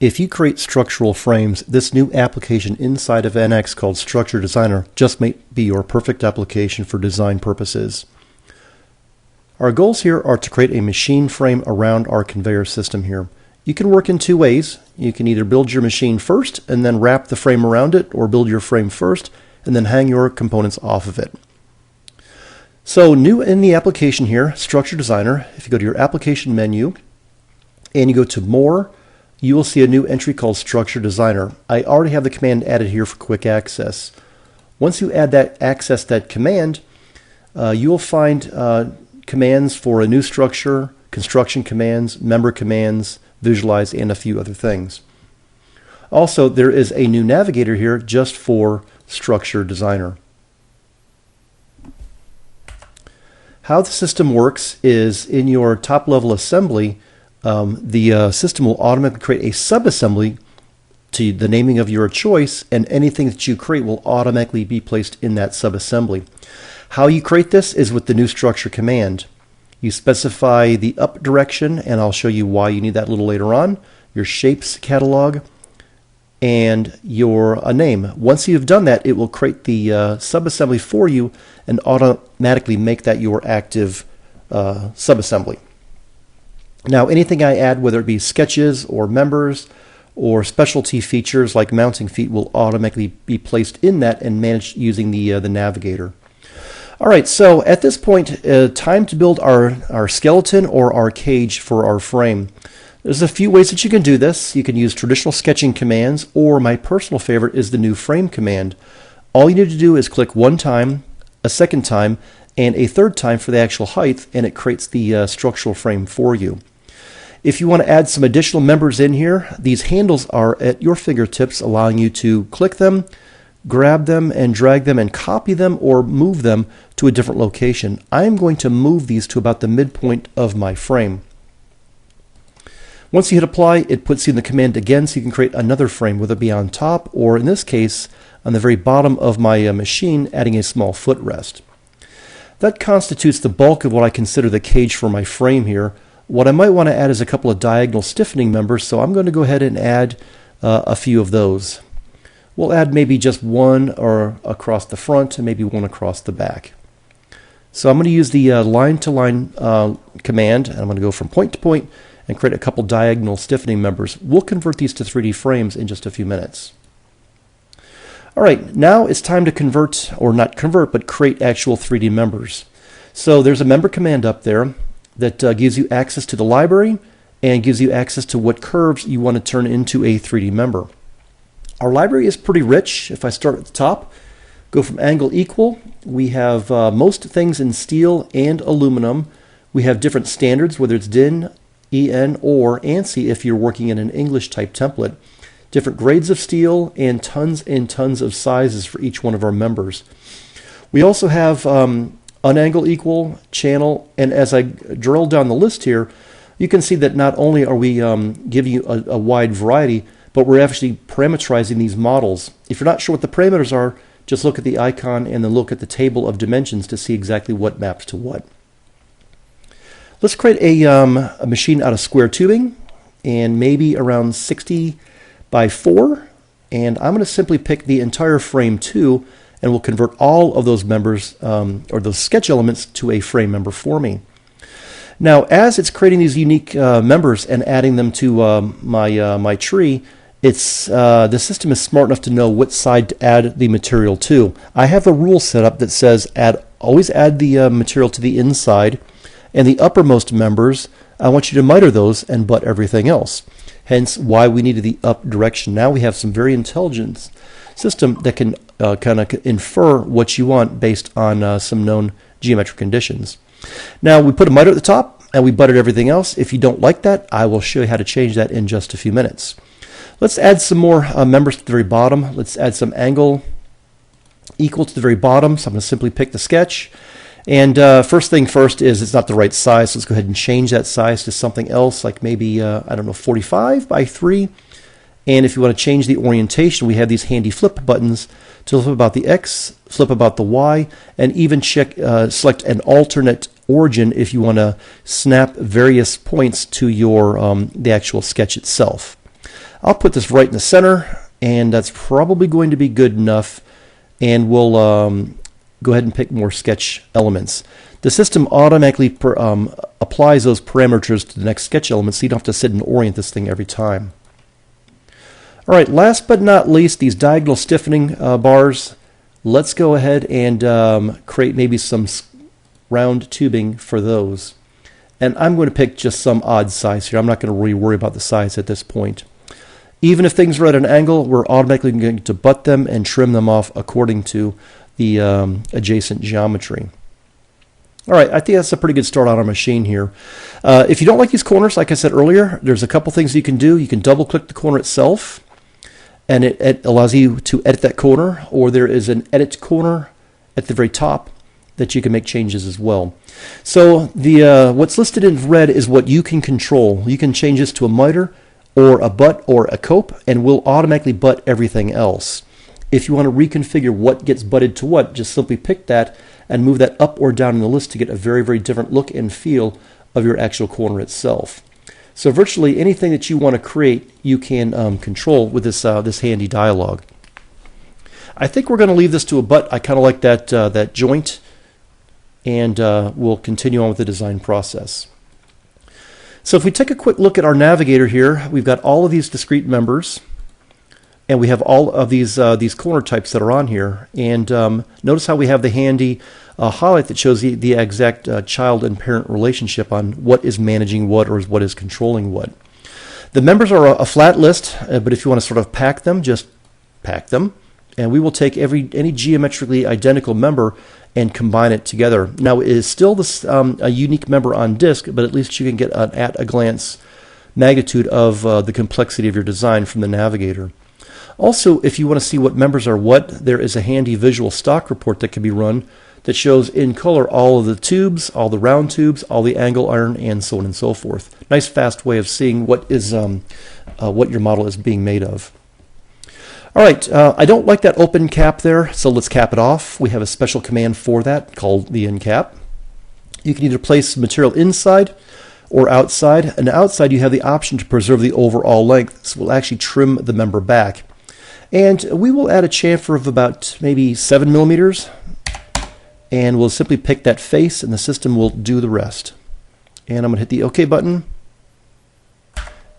If you create structural frames, this new application inside of NX called Structure Designer just might be your perfect application for design purposes. Our goals here are to create a machine frame around our conveyor system here. You can work in two ways. You can either build your machine first and then wrap the frame around it, or build your frame first and then hang your components off of it. So new in the application here, Structure Designer, if you go to your application menu and you go to More, you will see a new entry called Structure Designer. I already have the command added here for quick access. Once you add that access that command, you will find commands for a new structure, construction commands, member commands, visualize, and a few other things. Also, there is a new navigator here just for Structure Designer. How the system works is in your top level assembly, the system will automatically create a subassembly to the naming of your choice, and anything that you create will automatically be placed in that subassembly. How you create this is with the new structure command. You specify the up direction, and I'll show you why you need that a little later on, your shapes catalog, and your name. Once you've done that, it will create the subassembly for you and automatically make that your active subassembly. Now, anything I add, whether it be sketches or members or specialty features like mounting feet, will automatically be placed in that and managed using the navigator. All right, so at this point, time to build our skeleton or our cage for our frame. There's a few ways that you can do this. You can use traditional sketching commands, or my personal favorite is the new frame command. All you need to do is click one time, a second time, and a third time for the actual height, and it creates the structural frame for you. If you want to add some additional members in here, these handles are at your fingertips, allowing you to click them, grab them, and drag them and copy them or move them to a different location. I'm going to move these to about the midpoint of my frame. Once you hit apply, it puts you in the command again, so you can create another frame, whether it be on top or, in this case, on the very bottom of my machine, adding a small footrest. That constitutes the bulk of what I consider the cage for my frame here. What I might want to add is a couple of diagonal stiffening members, so I'm going to go ahead and add a few of those. We'll add maybe just one or across the front and maybe one across the back. So I'm going to use the line-to-line command, and I'm going to go from point to point and create a couple diagonal stiffening members. We'll convert these to 3D frames in just a few minutes. All right, now it's time to convert, or not convert, but create actual 3D members. So there's a member command up there that gives you access to the library and gives you access to what curves you want to turn into a 3D member. Our library is pretty rich. If I start at the top, go from angle equal, we have most things in steel and aluminum. We have different standards, whether it's DIN, EN, or ANSI if you're working in an English type template. Different grades of steel and tons of sizes for each one of our members. We also have unangle equal, channel, and as I drill down the list here, you can see that not only are we giving you a wide variety, but we're actually parameterizing these models. If you're not sure what the parameters are, just look at the icon and then look at the table of dimensions to see exactly what maps to what. Let's create a machine out of square tubing, and maybe around 60 by 4, and I'm going to simply pick the entire frame 2, and we'll convert all of those members or those sketch elements to a frame member for me. Now, as it's creating these unique members and adding them to my tree, the system is smart enough to know what side to add the material to. I have a rule set up that says always add the material to the inside, and the uppermost members, I want you to miter those and butt everything else. Hence why we needed the up direction. Now we have some very intelligent system that can kind of infer what you want based on some known geometric conditions. Now we put a miter at the top and we butted everything else. If you don't like that, I will show you how to change that in just a few minutes. Let's add some more members to the very bottom. Let's add some angle equal to the very bottom. So I'm going to simply pick the sketch. And first thing first is it's not the right size. So let's go ahead and change that size to something else, like maybe, I don't know, 45 by 3. And if you want to change the orientation, we have these handy flip buttons to flip about the X, flip about the Y, and even select an alternate origin if you want to snap various points to your the actual sketch itself. I'll put this right in the center, and that's probably going to be good enough, and we'll go ahead and pick more sketch elements. The system automatically applies those parameters to the next sketch element, so you don't have to sit and orient this thing every time. All right, last but not least, these diagonal stiffening bars. Let's go ahead and create maybe some round tubing for those. And I'm going to pick just some odd size here. I'm not going to really worry about the size at this point. Even if things are at an angle, we're automatically going to butt them and trim them off according to the adjacent geometry. All right, I think that's a pretty good start on our machine here. If you don't like these corners, like I said earlier, there's a couple things you can do. You can double-click the corner itself, and it allows you to edit that corner, or there is an edit corner at the very top that you can make changes as well. So what's listed in red is what you can control. You can change this to a miter or a butt or a cope, and we'll automatically butt everything else. If you want to reconfigure what gets butted to what, just simply pick that and move that up or down in the list to get a very, very different look and feel of your actual corner itself. So virtually anything that you want to create, you can control with this handy dialog. I think we're going to leave this to a butt. I kind of like that joint, and we'll continue on with the design process. So if we take a quick look at our navigator here, we've got all of these discrete members, and we have all of these corner types that are on here. And notice how we have the handy highlight that shows the exact child and parent relationship on what is managing what or what is controlling what. The members are a flat list, but if you want to sort of pack them, just pack them. And we will take any geometrically identical member and combine it together. Now, it is still a unique member on disk, but at least you can get an at-a-glance magnitude of the complexity of your design from the navigator. Also, if you want to see what members are what, there is a handy visual stock report that can be run that shows in color all of the tubes, all the round tubes, all the angle iron, and so on and so forth. Nice, fast way of seeing what your model is being made of. All right, I don't like that open cap there, so let's cap it off. We have a special command for that called the end cap. You can either place material inside or outside, and outside you have the option to preserve the overall length, so we'll actually trim the member back. And we will add a chamfer of about maybe 7 millimeters, and we'll simply pick that face, and the system will do the rest. And I'm going to hit the OK button.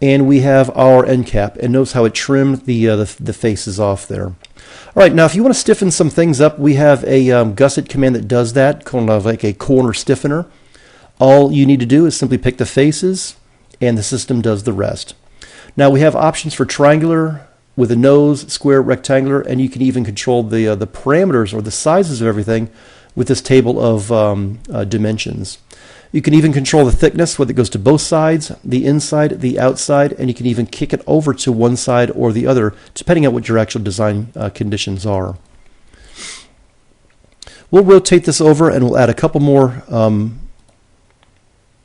And we have our end cap, and notice how it trimmed the faces off there. All right, now if you want to stiffen some things up, we have a Gusset command that does that, kind of like a corner stiffener. All you need to do is simply pick the faces, and the system does the rest. Now we have options for triangular, with a nose, square, rectangular, and you can even control the parameters or the sizes of everything with this table of dimensions. You can even control the thickness, whether it goes to both sides, the inside, the outside, and you can even kick it over to one side or the other, depending on what your actual design conditions are. We'll rotate this over, and we'll add a couple more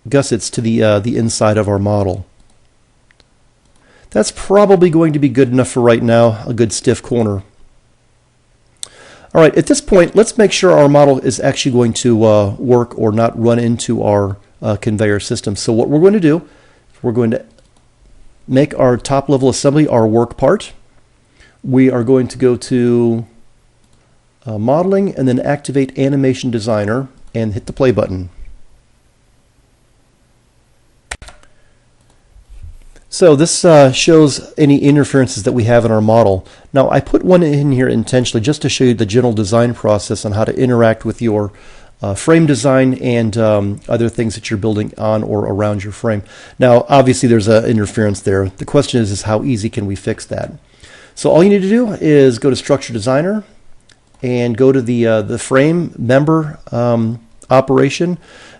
gussets to the inside of our model. That's probably going to be good enough for right now, a good stiff corner. All right, at this point, let's make sure our model is actually going to work or not run into our conveyor system. So what we're going to do, we're going to make our top level assembly our work part. We are going to go to modeling and then activate animation designer and hit the play button. So this shows any interferences that we have in our model. Now I put one in here intentionally just to show you the general design process on how to interact with your frame design and other things that you're building on or around your frame. Now obviously there's an interference there. The question is how easy can we fix that? So all you need to do is go to Structure Designer and go to the frame member operation,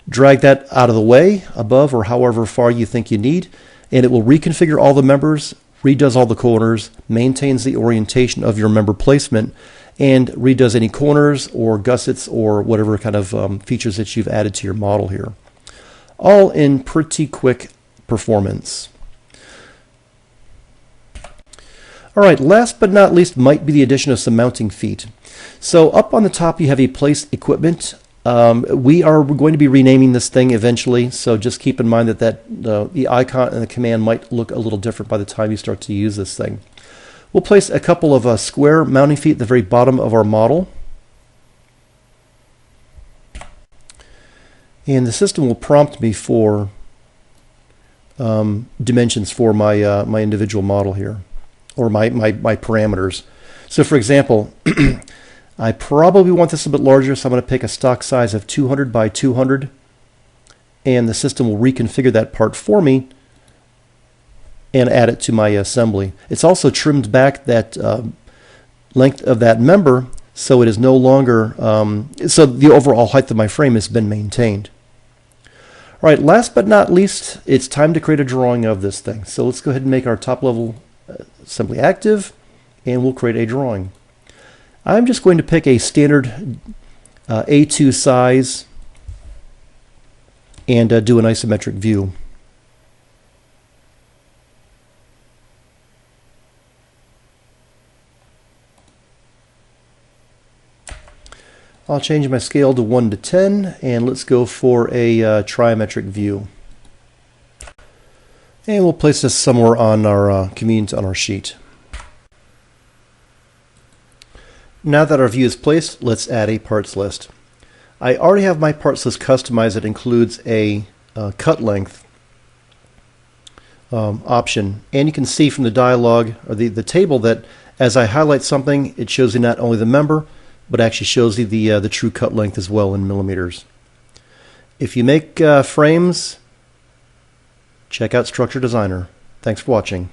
drag that out of the way above or however far you think you need, and it will reconfigure all the members, redoes all the corners, maintains the orientation of your member placement, and redoes any corners or gussets or whatever kind of features that you've added to your model here. All in pretty quick performance. All right, last but not least might be the addition of some mounting feet. So up on the top you have a place equipment We are going to be renaming this thing eventually, so just keep in mind that the icon and the command might look a little different by the time you start to use this thing. We'll place a couple of square mounting feet at the very bottom of our model. And the system will prompt me for dimensions for my my individual model here, or my parameters. So for example, I probably want this a bit larger, so I'm going to pick a stock size of 200 by 200, and the system will reconfigure that part for me and add it to my assembly. It's also trimmed back that length of that member so it is no longer, so the overall height of my frame has been maintained. All right, last but not least, it's time to create a drawing of this thing. So let's go ahead and make our top level assembly active, and we'll create a drawing. I'm just going to pick a standard A2 size and do an isometric view. I'll change my scale to 1 to 10, and let's go for a trimetric view. And we'll place this somewhere on our convenience on our sheet. Now that our view is placed, let's add a parts list. I already have my parts list customized. It includes a cut length option, and you can see from the dialog or the table that as I highlight something, it shows you not only the member, but actually shows you the true cut length as well in millimeters. If you make frames, check out Structure Designer. Thanks for watching.